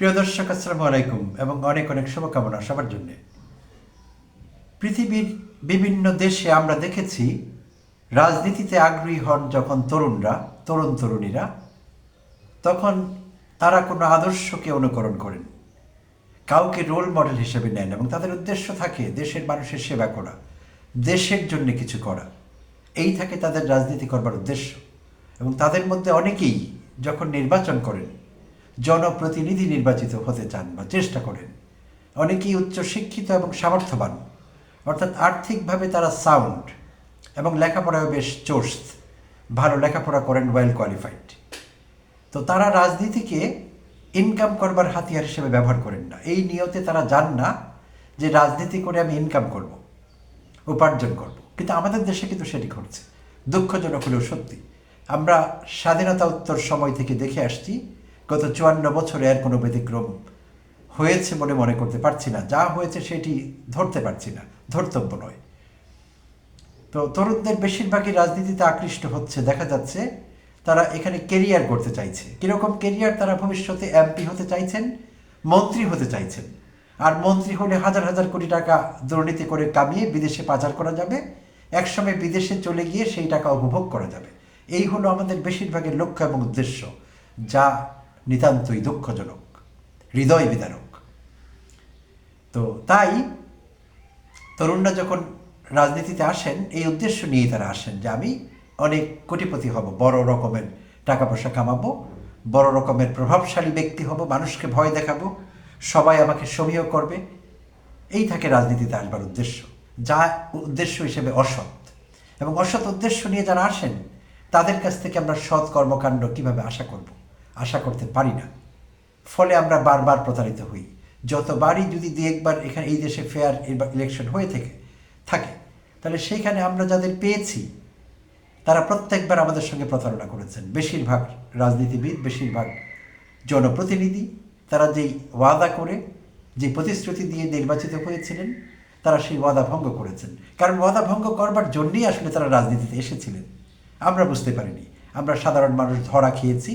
প্রিয় দর্শক, আসসালামু আলাইকুম এবং অনেক অনেক শুভকামনা সবার জন্য। পৃথিবীর বিভিন্ন দেশে আমরা দেখেছি রাজনীতিতে আগ্রহী হন যখন তরুণীরা, তখন তারা কোনো আদর্শকে অনুকরণ করেন, কাউকে রোল মডেল হিসেবে নেন এবং তাদের উদ্দেশ্য থাকে দেশের মানুষের সেবা করা, দেশের জন্য কিছু করা। এই থাকে তাদের রাজনীতি করবার উদ্দেশ্য। এবং তাদের মধ্যে অনেকেই যখন নির্বাচন করেন, জনপ্রতিনিধি নির্বাচিত হতে চান বা চেষ্টা করেন, অনেকেই উচ্চশিক্ষিত এবং সামর্থ্যবান, অর্থাৎ আর্থিকভাবে তারা সাউন্ড এবং লেখাপড়ায় বেশ চোস্ত, ভালো লেখাপড়া করেন, ওয়েল কোয়ালিফাইড। তো তারা রাজনীতিকে ইনকাম করবার হাতিয়ার হিসেবে ব্যবহার করেন না। এই নিয়তে তারা যান না যে রাজনীতি করে আমি ইনকাম করব, উপার্জন করব। কিন্তু আমাদের দেশে কিন্তু সেটি ঘটছে, দুঃখজনক হলেও সত্যি। আমরা স্বাধীনতা উত্তর সময় থেকে দেখে আসছি, গত 54 বছরে এর কোনো ব্যতিক্রম হয়েছে বলে মনে করতে পারছি না। যা হয়েছে সেটি ধরতে পারছি না, ধর্তব্য নয়। তো তরুণদের বেশিরভাগই রাজনীতিতে আকৃষ্ট হচ্ছে, দেখা যাচ্ছে তারা এখানে কেরিয়ার করতে চাইছে। কীরকম কেরিয়ার? তারা ভবিষ্যতে এমপি হতে চাইছেন, মন্ত্রী হতে চাইছেন। আর মন্ত্রী হলে হাজার হাজার কোটি টাকা দুর্নীতি করে কামিয়ে বিদেশে পাচার করা যাবে, একসময় বিদেশে চলে গিয়ে সেই টাকা উপভোগ করা যাবে। এই হলো আমাদের বেশিরভাগের লক্ষ্য এবং উদ্দেশ্য, যা নিতান্তই দুঃখজনক, হৃদয় বিদারক। তো তাই তরুণরা যখন রাজনীতিতে আসেন, এই উদ্দেশ্য নিয়েই তারা আসেন যে আমি অনেক কোটিপতি হব, বড় রকমের টাকা পয়সা কামাবো, বড় রকমের প্রভাবশালী ব্যক্তি হব, মানুষকে ভয় দেখাবো, সবাই আমাকে সমীহ করবে। এই থাকে রাজনীতিতে আসবার উদ্দেশ্য, যা উদ্দেশ্য হিসেবে অসৎ। এবং অসৎ উদ্দেশ্য নিয়ে যারা আসেন, তাদের কাছ থেকে আমরা সৎ কর্মকাণ্ড কীভাবে আশা করব? আশা করতে পারি না। ফলে আমরা বারবার প্রতারিত হই। যতবারই যদি দু একবার এখানে এই দেশে ফেয়ার ইলেকশন হয়ে থাকে, তাহলে সেইখানে আমরা যাদের পেয়েছি তারা প্রত্যেকবার আমাদের সঙ্গে প্রতারণা করেছেন। বেশিরভাগ রাজনীতিবিদ, বেশিরভাগ জনপ্রতিনিধি, তারা যেই ওয়াদা করে, যে প্রতিশ্রুতি দিয়ে নির্বাচিত হয়েছিলেন, তারা সেই ওয়াদা ভঙ্গ করেছেন। কারণ ওয়াদা ভঙ্গ করবার জন্যই আসলে তারা রাজনীতিতে এসেছিলেন। আমরা বুঝতে পারিনি, আমরা সাধারণ মানুষ ধরা খেয়েছি,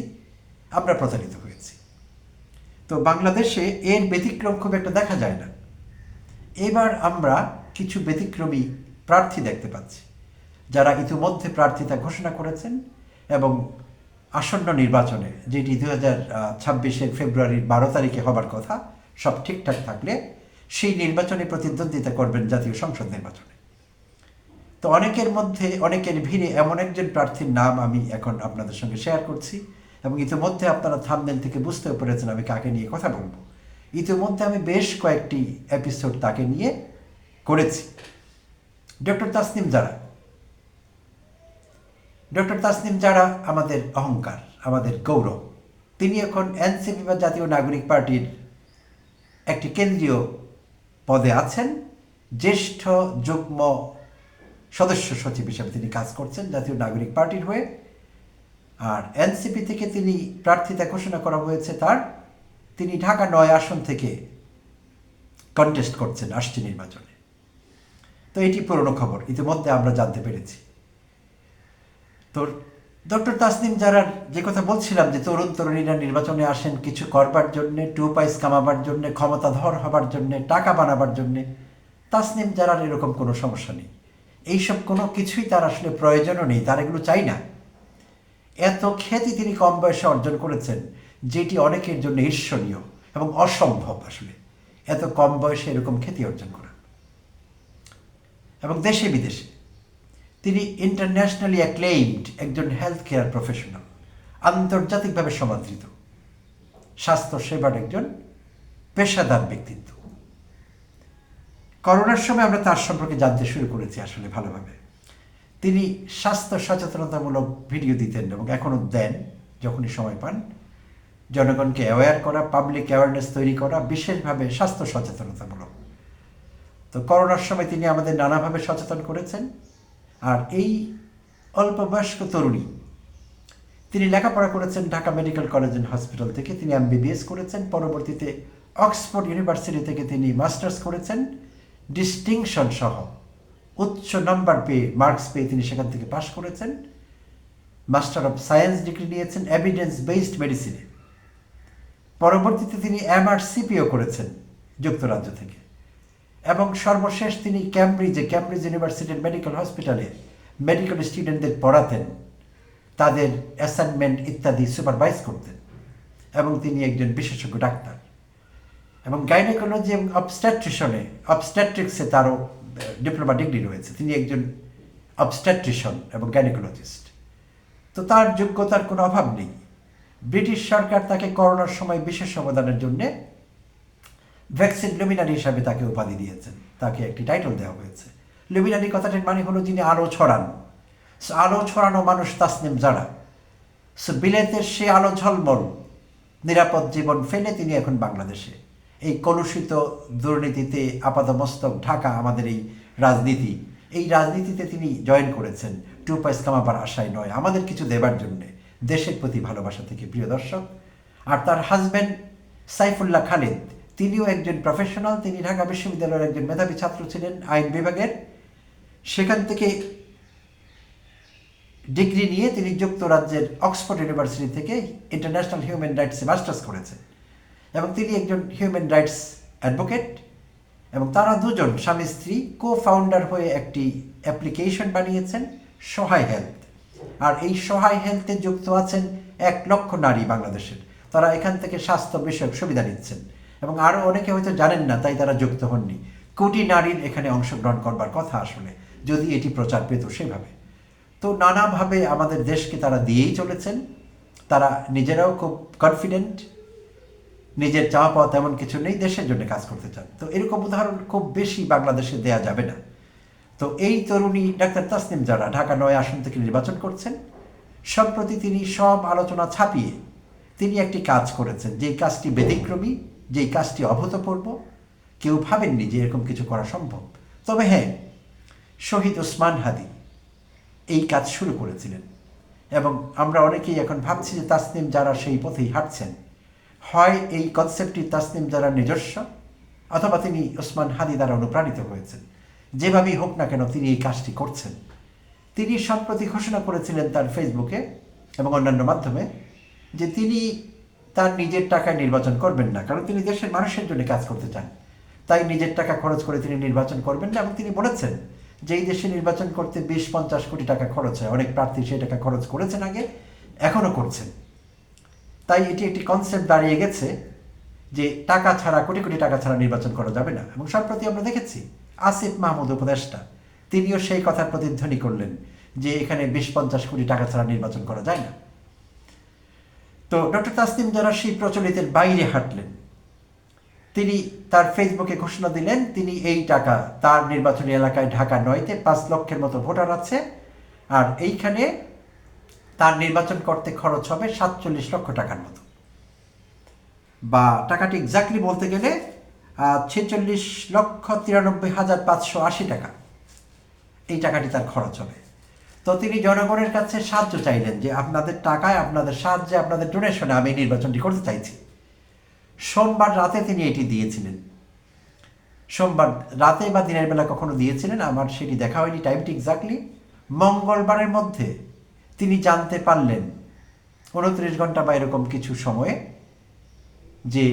আমরা প্রতারিত হয়েছি। তো বাংলাদেশে এর ব্যতিক্রম খুব একটা দেখা যায় না। এবার আমরা কিছু ব্যতিক্রমী প্রার্থী দেখতে পাচ্ছি, যারা ইতিমধ্যে প্রার্থিতা ঘোষণা করেছেন এবং আসন্ন নির্বাচনে, যেটি 2026 ফেব্রুয়ারির 12 তারিখে হবার কথা, সব ঠিকঠাক থাকলে সেই নির্বাচনে প্রতিদ্বন্দ্বিতা করবেন জাতীয় সংসদ নির্বাচনে। তো অনেকের ভিড়ে এমন একজন প্রার্থীর নাম আমি এখন আপনাদের সঙ্গে শেয়ার করছি, এবং ইতিমধ্যে আপনারা থাম্বনেল থেকে বুঝতেও পেরেছেন আমি কাকে নিয়ে কথা বলবো। ইতিমধ্যে আমি বেশ কয়েকটি এপিসোড তাকে নিয়ে করেছি। ডক্টর তাসনিম জারা আমাদের অহংকার, আমাদের গৌরব। তিনি এখন এনসিপি বা জাতীয় নাগরিক পার্টির একটি কেন্দ্রীয় পদে আছেন, জ্যেষ্ঠ যুগ্ম সদস্য সচিব হিসেবে তিনি কাজ করছেন জাতীয় নাগরিক পার্টির হয়ে। আর এনসিপি থেকে তিনি প্রার্থিতা ঘোষণা করা হয়েছে তার, তিনি ঢাকা 9 আসন থেকে কন্টেস্ট করছেন আসছে নির্বাচনে। তো এটি পুরনো খবর, ইতিমধ্যে আমরা জানতে পেরেছি। তো ডক্টর তাসনিম জারার যে কথা বলছিলাম, যে তরুণীরা নির্বাচনে আসেন কিছু করবার জন্যে, 2 পয়সা কামাবার জন্যে, ক্ষমতাধর হবার জন্যে, টাকা বানাবার জন্যে। তাসনিম জারার এরকম কোনো সমস্যা নেই, এইসব কোনো কিছুই তার আসলে প্রয়োজনও নেই, তার এগুলো চাই না। এত খ্যাতি তিনি কম বয়সে অর্জন করেছেন, যেটি অনেকের জন্য ঈর্ষণীয় এবং অসম্ভব। আসলে এত কম বয়সে এরকম খ্যাতি অর্জন করা, এবং দেশে বিদেশে তিনি ইন্টারন্যাশনালি অ্যাক্লেইমড একজন হেলথ কেয়ার প্রফেশনাল, আন্তর্জাতিকভাবে সমাদৃত স্বাস্থ্য সেবার একজন পেশাদার ব্যক্তিত্ব। করোনার সময় আমরা তার সম্পর্কে জানতে শুরু করেছি আসলে ভালোভাবে। তিনি স্বাস্থ্য সচেতনতামূলক ভিডিও দিতেন এবং এখনও দেন যখনই সময় পান, জনগণকে অ্যাওয়্যার করা, পাবলিক অ্যাওয়ারনেস তৈরি করা, বিশেষভাবে স্বাস্থ্য সচেতনতামূলক। তো করোনার সময় তিনি আমাদের নানাভাবে সচেতন করেছেন। আর এই অল্প বয়স্ক তরুণী, তিনি লেখাপড়া করেছেন Dhaka medical college and hospital থেকে, তিনি MBBS করেছেন, পরবর্তীতে অক্সফোর্ড ইউনিভার্সিটি থেকে তিনি মাস্টার্স করেছেন, ডিস্টিংশন সহ উচ্চ নাম্বার পেয়ে, মার্কস পেয়ে তিনি সেখান থেকে পাশ করেছেন। মাস্টার অফ সায়েন্স ডিগ্রি নিয়েছেন এভিডেন্স বেসড মেডিসিনে। পরবর্তীতে তিনি MRCPও করেছেন যুক্তরাজ্য থেকে, এবং সর্বশেষ তিনি ক্যামব্রিজ ইউনিভার্সিটির মেডিকেল হসপিটালে মেডিকেল স্টুডেন্টদের পড়াতেন, তাদের অ্যাসাইনমেন্ট ইত্যাদি সুপারভাইজ করতেন, এবং তিনি একজন বিশেষজ্ঞ ডাক্তার। এবং গাইনোকোলজি এবং অবস্ট্যাট্রিক্সে তারও ডিপ্লোমা ডিগ্রি রয়েছে। তিনি একজন অবস্ট্যাট্রিশন এবং গাইনোকোলজিস্ট। তো তার যোগ্যতার কোনো অভাব নেই। ব্রিটিশ সরকার তাকে করোনার সময় বিশেষ অবদানের জন্য ভ্যাকসিন লুমিনারি হিসাবে তাকে উপাধি দিয়েছেন, তাকে একটি টাইটেল দেওয়া হয়েছে। লুমিনারি কথাটির মানে হলো যিনি আলো ছড়ান। আলো ছড়ানো মানুষ তাসনিম জারা। বিলেতের সে আলো ঝলমল নিরাপদ জীবন ফেলে তিনি এখন বাংলাদেশে এই কলুষিত দুর্নীতিতে আপাদমস্তক ঢাকা আমাদের এই রাজনীতিতে তিনি জয়েন করেছেন টু পয়সা কামাবার আশায় নয়, আমাদের কিছু দেবার জন্যে, দেশের প্রতি ভালোবাসা থেকে, প্রিয় দর্শক। আর তার হাজব্যান্ড সাইফুল্লাহ খালিদ, তিনিও একজন প্রফেশনাল। তিনি ঢাকা বিশ্ববিদ্যালয়ের একজন মেধাবী ছাত্র ছিলেন আইন বিভাগের। সেখান থেকে ডিগ্রি নিয়ে তিনি যুক্তরাজ্যের অক্সফোর্ড ইউনিভার্সিটি থেকে ইন্টারন্যাশনাল হিউম্যান রাইটসে মাস্টার্স করেছেন, এবং তিনি একজন হিউম্যান রাইটস অ্যাডভোকেট। এবং তারা দুজন স্বামী স্ত্রী কো-ফাউন্ডার হয়ে একটি অ্যাপ্লিকেশন বানিয়েছেন, সহায় হেলথ। আর এই সহায় হেলথে যুক্ত আছেন 1 লক্ষ নারী বাংলাদেশের। তারা এখান থেকে স্বাস্থ্য বিষয়ক সুবিধা নিচ্ছেন, এবং আরও অনেকে হয়তো জানেন না, তাই তারা যুক্ত হননি। কোটি নারীর এখানে অংশগ্রহণ করবার কথা আসলে, যদি এটি প্রচার পেত সেভাবে। তো নানাভাবে আমাদের দেশকে তারা দিয়েই চলেছেন। তারা নিজেরাও খুব কনফিডেন্ট, নিজের চাওয়া পাওয়া তেমন কিছু নেই, দেশের জন্য কাজ করতে চান। তো এরকম উদাহরণ খুব বেশি বাংলাদেশে দেয়া যাবে না। তো এই তরুণী ডাক্তার তাসনিম জারা ঢাকা 9 আসন থেকে নির্বাচন করছেন। সম্প্রতি তিনি সব আলোচনা ছাপিয়ে তিনি একটি কাজ করেছেন, যেই কাজটি ব্যতিক্রমী, যেই কাজটি অভূতপূর্ব। কেউ ভাবেননি যে এরকম কিছু করা সম্ভব। তবে হ্যাঁ, শহীদ ওসমান হাদি এই কাজ শুরু করেছিলেন, এবং আমরা অনেকেই এখন ভাবছি যে তাসনিম জারা সেই পথেই হাঁটছেন। হয় এই কনসেপ্টটি তাসনিম জারার নিজস্ব, অথবা তিনি ওসমান হাদি দ্বারা অনুপ্রাণিত হয়েছেন। যেভাবেই হোক না কেন তিনি এই কাজটি করছেন। তিনি সম্প্রতি ঘোষণা করেছিলেন তার ফেসবুকে এবং অন্যান্য মাধ্যমে যে তিনি তার নিজের টাকায় নির্বাচন করবেন না, কারণ তিনি দেশের মানুষের জন্য কাজ করতে চান। তাই নিজের টাকা খরচ করে তিনি নির্বাচন করবেন না। এবং তিনি বলেছেন যে এই দেশে নির্বাচন করতে 20-50 কোটি টাকা খরচ হয়। অনেক প্রার্থী সেই টাকা খরচ করেছেন আগে, এখনও করছেন। তাই এটি একটি কনসেপ্ট দাঁড়িয়ে গেছে যে টাকা ছাড়া, কোটি কোটি টাকা ছাড়া নির্বাচন করা যাবে না। এবং সম্প্রতি আমরা দেখেছি আসিফ মাহমুদ উপদেষ্টা, তিনিও সেই কথার প্রতিধ্বনি করলেন যে এখানে 20-50 কোটি টাকা ছাড়া নির্বাচন করা যায় না। তো ডক্টর তাসনিম জারা সেই প্রচলিতের বাইরে হাঁটলেন। তিনি তার ফেসবুকে ঘোষণা দিলেন তিনি এই টাকা, তার নির্বাচনী এলাকায় ঢাকা 9-তে 5 লক্ষের মতো ভোটার আছে, আর এইখানে তার নির্বাচন করতে খরচ হবে 47 লক্ষ টাকার মতো, বা টাকাটি এক্স্যাক্টলি বলতে গেলে 46,93,580 টাকা। এই টাকাটি তার খরচ হবে। তো তিনি জনগণের কাছে সাহায্য চাইলেন যে আপনাদের টাকায়, আপনাদের সাহায্যে, আপনাদের ডোনেশনে আমি নির্বাচনটি করতে চাইছি। সোমবার রাতে তিনি এটি দিয়েছিলেন। সোমবার রাতে বা দিনের বেলা কখনো দিয়েছিলেন, আমার সেটি দেখা হয়নি টাইমটি এক্স্যাক্টলি। মঙ্গলবারের মধ্যে তিনি জানতে পারলেন 29 ঘন্টা বা এরকম কিছু সময়ে যে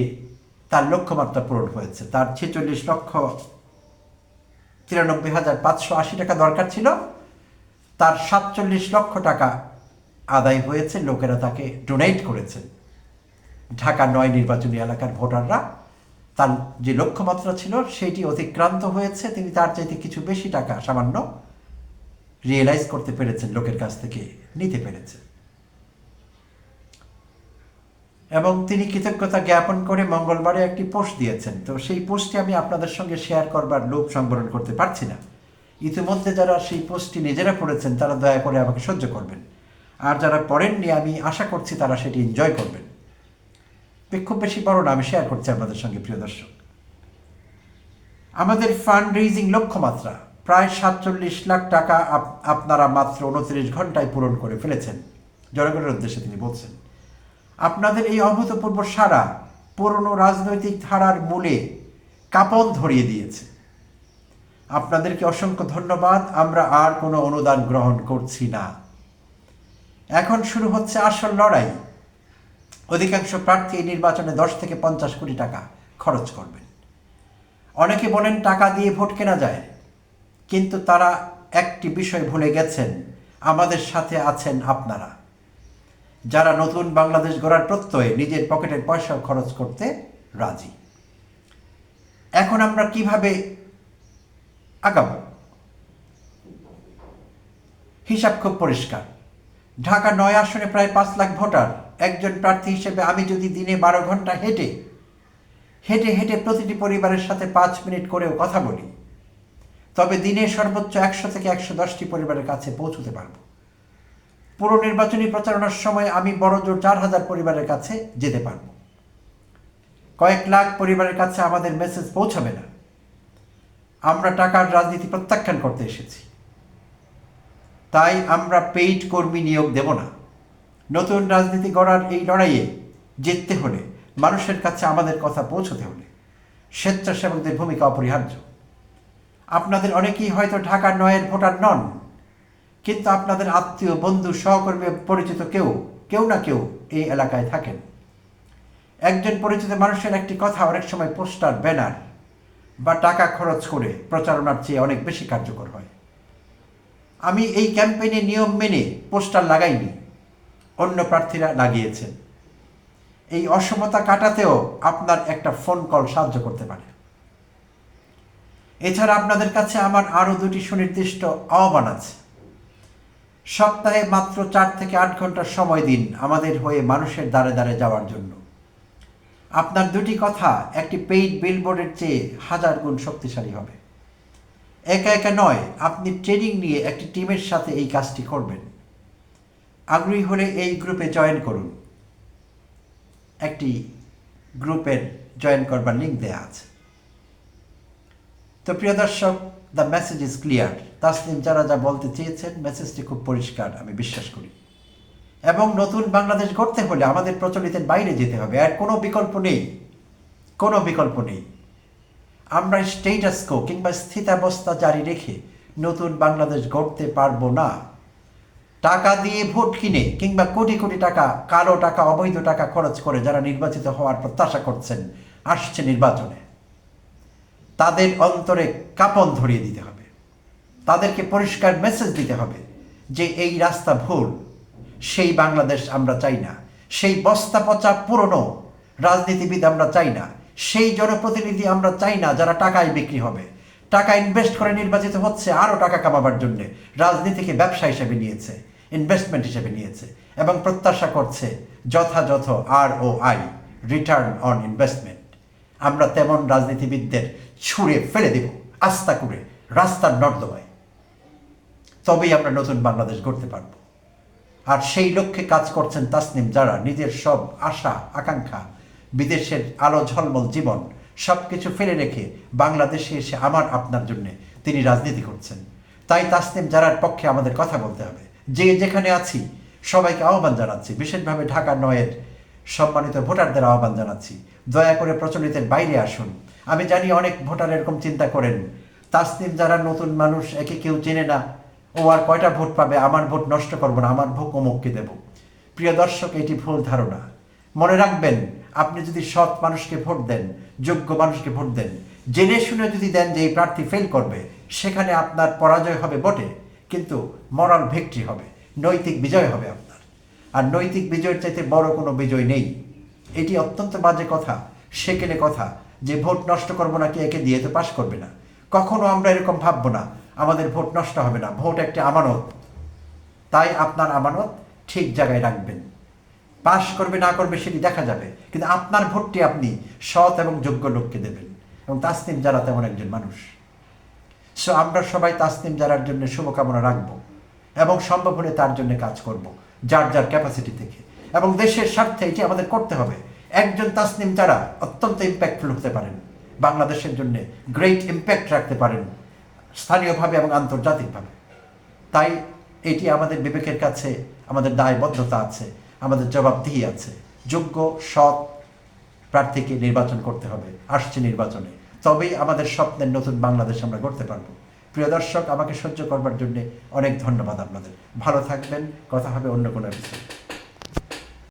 তার লক্ষ্যমাত্রা পূরণ হয়েছে। তার 46,93,580 টাকা দরকার ছিল, তার 47 লক্ষ টাকা আদায় হয়েছে। লোকেরা তাকে ডোনেট করেছেন। ঢাকা 9 নির্বাচনী এলাকার ভোটাররা তার যে লক্ষ্যমাত্রা ছিল সেটি অতিক্রান্ত হয়েছে। তিনি তার চাইতে কিছু বেশি টাকা সামান্য রিয়েলাইজ করতে পেরেছেন, লোকের কাছ থেকে নিতে পেরেছেন। এবং তিনি কৃতজ্ঞতা জ্ঞাপন করে মঙ্গলবারে একটি পোস্ট দিয়েছেন। তো সেই পোস্টটি আমি আপনাদের সঙ্গে শেয়ার করবার লোভ সংবরণ করতে পারছি না। ইতিমধ্যে যারা সেই পোস্টটি নিজেরা পড়েছেন তারা দয়া করে আমাকে সহ্য করবেন, আর যারা পড়েননি আমি আশা করছি তারা সেটি এনজয় করবেন। খুব বেশি বড় না, আমি শেয়ার করছি আপনাদের সঙ্গে, প্রিয় দর্শক। আমাদের ফান্ড রেইজিং লক্ষ্যমাত্রা প্রায় 47 লাখ টাকা আপনারা মাত্র 29 ঘন্টায় পূরণ করে ফেলেছেন। জনগণের উদ্দেশ্যে তিনি বলছেন, আপনাদের এই অভূতপূর্ব সাড়া পুরনো রাজনৈতিক ধারার মূলে কাঁপন ধরিয়ে দিয়েছে। আপনাদেরকে অসংখ্য ধন্যবাদ। আমরা আর কোনো অনুদান গ্রহণ করছি না। এখন শুরু হচ্ছে আসল লড়াই। অধিকাংশ প্রার্থী এই নির্বাচনে 10 থেকে 50 কোটি টাকা খরচ করবেন। অনেকে বলেন টাকা দিয়ে ভোট কেনা যায়, কিন্তু তারা একটি বিষয় ভুলে গেছেন, আমাদের সাথে আছেন আপনারা, যারা নতুন বাংলাদেশ গড়ার প্রত্যয়ে নিজের পকেটের পয়সা খরচ করতে রাজি। এখন আমরা কিভাবে আগাবো? হিসাব খুব পরিষ্কার। ঢাকা 9 আসনে প্রায় 5 লাখ ভোটার। একজন প্রার্থী হিসেবে আমি যদি দিনে 12 ঘন্টা হেঁটে হেঁটে প্রতিটি পরিবারের সাথে 5 মিনিট করেও কথা বলি, তবে দিনে সর্বোচ্চ 100 থেকে 110টি পরিবারের কাছে পৌঁছতে পারব। পুরো নির্বাচনী প্রচারণার সময় আমি বড়জোর 4000 পরিবারের কাছে যেতে পারব। কয়েক লাখ পরিবারের কাছে আমাদের মেসেজ পৌঁছাবে না। আমরা টাকার রাজনীতি প্রত্যাখ্যান করতে এসেছি, তাই আমরা পেইড কর্মী নিয়োগ দেব না। নতুন রাজনীতি গড়ার এই লড়াইয়ে জিততে হলে, মানুষের কাছে আমাদের কথা পৌঁছতে হলে স্বেচ্ছাসেবকদের ভূমিকা অপরিহার্য। আপনাদের অনেকেই হয়তো ঢাকা 9-এর ভোটার নন, কিন্তু আপনাদের আত্মীয়, বন্ধু, সহকর্মী, পরিচিত কেউ না কেউ এই এলাকায় থাকেন। একজন পরিচিত মানুষের একটি কথা অনেক সময় পোস্টার, ব্যানার বা টাকা খরচ করে প্রচারণার চেয়ে অনেক বেশি কার্যকর হয়। আমি এই ক্যাম্পেইনে নিয়ম মেনে পোস্টার লাগাইনি, অন্য প্রার্থীরা লাগিয়েছেন। এই অসমতা কাটাতেও আপনার একটা ফোন কল সাহায্য করতে পারে। এছাড়া আপনাদের কাছে আমার আরও 2টি সুনির্দিষ্ট আহ্বান আছে। সপ্তাহে মাত্র 4 থেকে 8 ঘন্টা সময় দিন আমাদের হয়ে মানুষের দ্বারে দ্বারে যাওয়ার জন্য। আপনার 2টি কথা একটি পেইড বিলবোর্ডের চেয়ে 1000 গুণ শক্তিশালী হবে। একা একা নয়, আপনি ট্রেনিং নিয়ে একটি টিমের সাথে এই কাজটি করবেন। আগ্রহী হলে এই গ্রুপে জয়েন করুন। একটি গ্রুপের জয়েন করবার লিঙ্ক দেওয়া আছে। তো প্রিয় দর্শক, the message is clear. Tasnim যারা যা বলতে চেয়েছেন, মেসেজটি খুব পরিষ্কার, আমি বিশ্বাস করি। এবং নতুন বাংলাদেশ গড়তে হলে আমাদের প্রচলিতের বাইরে যেতে হবে, আর কোনো বিকল্প নেই। আমরা স্টেটাস কো কিংবা স্থিতাবস্থা জারি রেখে নতুন বাংলাদেশ গড়তে পারবো না। টাকা দিয়ে ভোট কিনে কিংবা কোটি কোটি টাকা, কালো টাকা, অবৈধ টাকা খরচ করে যারা নির্বাচিত হওয়ার প্রত্যাশা করছেন আসছে নির্বাচনে, তাদের অন্তরে কাঁপন ধরিয়ে দিতে হবে। তাদেরকে পরিষ্কার মেসেজ দিতে হবে যে এই রাস্তা ভুল। সেই বাংলাদেশ আমরা চাই না। সেই বস্তা পচা পুরনো রাজনীতিবিদ আমরা চাই না। সেই জনপ্রতিনিধি আমরা চাই না যারা টাকায় বিক্রি হবে, টাকা ইনভেস্ট করে নির্বাচিত হচ্ছে আরও টাকা কামাবার জন্য। রাজনীতিকে ব্যবসা হিসেবে নিয়েছে, ইনভেস্টমেন্ট হিসেবে নিয়েছে এবং প্রত্যাশা করছে যথাযথ ROI, রিটার্ন অন ইনভেস্টমেন্ট। আমরা তেমন রাজনীতিবিদদের ছুঁড়ে ফেলে দেব আস্তা করে রাস্তার নর্দমায়। তবেই আমরা নতুন বাংলাদেশ গড়তে পারব। আর সেই লক্ষ্যে কাজ করছেন তাসনিম যারা নিজের সব আশা আকাঙ্ক্ষা, বিদেশের আলো ঝলমল জীবন সব কিছু ফেলে রেখে বাংলাদেশে এসে আমার আপনার জন্য তিনি রাজনীতি করছেন। তাই তাসনিম যারার পক্ষে আমাদের কথা বলতে হবে। যে যেখানে আছি সবাইকে আহ্বান জানাচ্ছি, বিশেষভাবে ঢাকা 9-এর সম্মানিত ভোটারদের আহ্বান জানাচ্ছি, দয়া করে প্রচলিতের বাইরে আসুন। আমি জানি অনেক ভোটার এরকম চিন্তা করেন, তাসনিম যারা নতুন মানুষ, একে কেউ চেনে না, ও আর কয়টা ভোট পাবে, আমার ভোট নষ্ট করবো না, আমার ভোট অমুককে দেব। প্রিয় দর্শক, এটি ভুল ধারণা। মনে রাখবেন, আপনি যদি সৎ মানুষকে ভোট দেন, যোগ্য মানুষকে ভোট দেন, জেনে শুনে যদি দেন যে এই প্রার্থী ফেল করবে, সেখানে আপনার পরাজয় হবে বটে, কিন্তু মরাল ভিক্টরি হবে, নৈতিক বিজয় হবে আপনার। আর নৈতিক বিজয়ের চাইতে বড় কোনো বিজয় নেই। এটি অত্যন্ত বাজে কথা, সেকেলে কথা যে ভোট নষ্ট করবো না, কে একে দিয়ে তো পাশ করবে না। কখনো আমরা এরকম ভাববো না, আমাদের ভোট নষ্ট হবে না। ভোট একটি আমানত, তাই আপনার আমানত ঠিক জায়গায় রাখবেন। পাশ করবে না করবে সেটি দেখা যাবে, কিন্তু আপনার ভোটটি আপনি সৎ এবং যোগ্য লোককে দেবেন। এবং তাসনিম যারা তেমন একজন মানুষ। সো আমরা সবাই তাসনিম যারার জন্য শুভকামনা রাখবো এবং সম্ভব হলে তার জন্য কাজ করব, যার যার ক্যাপাসিটি থেকে। এবং দেশের স্বার্থে এটি আমাদের করতে হবে। একজন তাসনিম যারা অত্যন্ত ইম্প্যাক্টফুল হতে পারেন, বাংলাদেশের জন্য গ্রেট ইম্প্যাক্ট রাখতে পারেন স্থানীয়ভাবে এবং আন্তর্জাতিকভাবে। তাই এটি আমাদের বিবেকের কাছে, আমাদের দায়বদ্ধতা আছে, আমাদের জবাবদিহি আছে। যোগ্য সৎ প্রার্থীকে নির্বাচন করতে হবে আসছে নির্বাচনে, তবেই আমাদের স্বপ্নের নতুন বাংলাদেশ আমরা গড়তে পারবো। প্রিয় দর্শক, আমাকে সহ্য করবার জন্য অনেক ধন্যবাদ আপনাদের। ভালো থাকবেন, কথা হবে অন্য কোনো এপিসোড।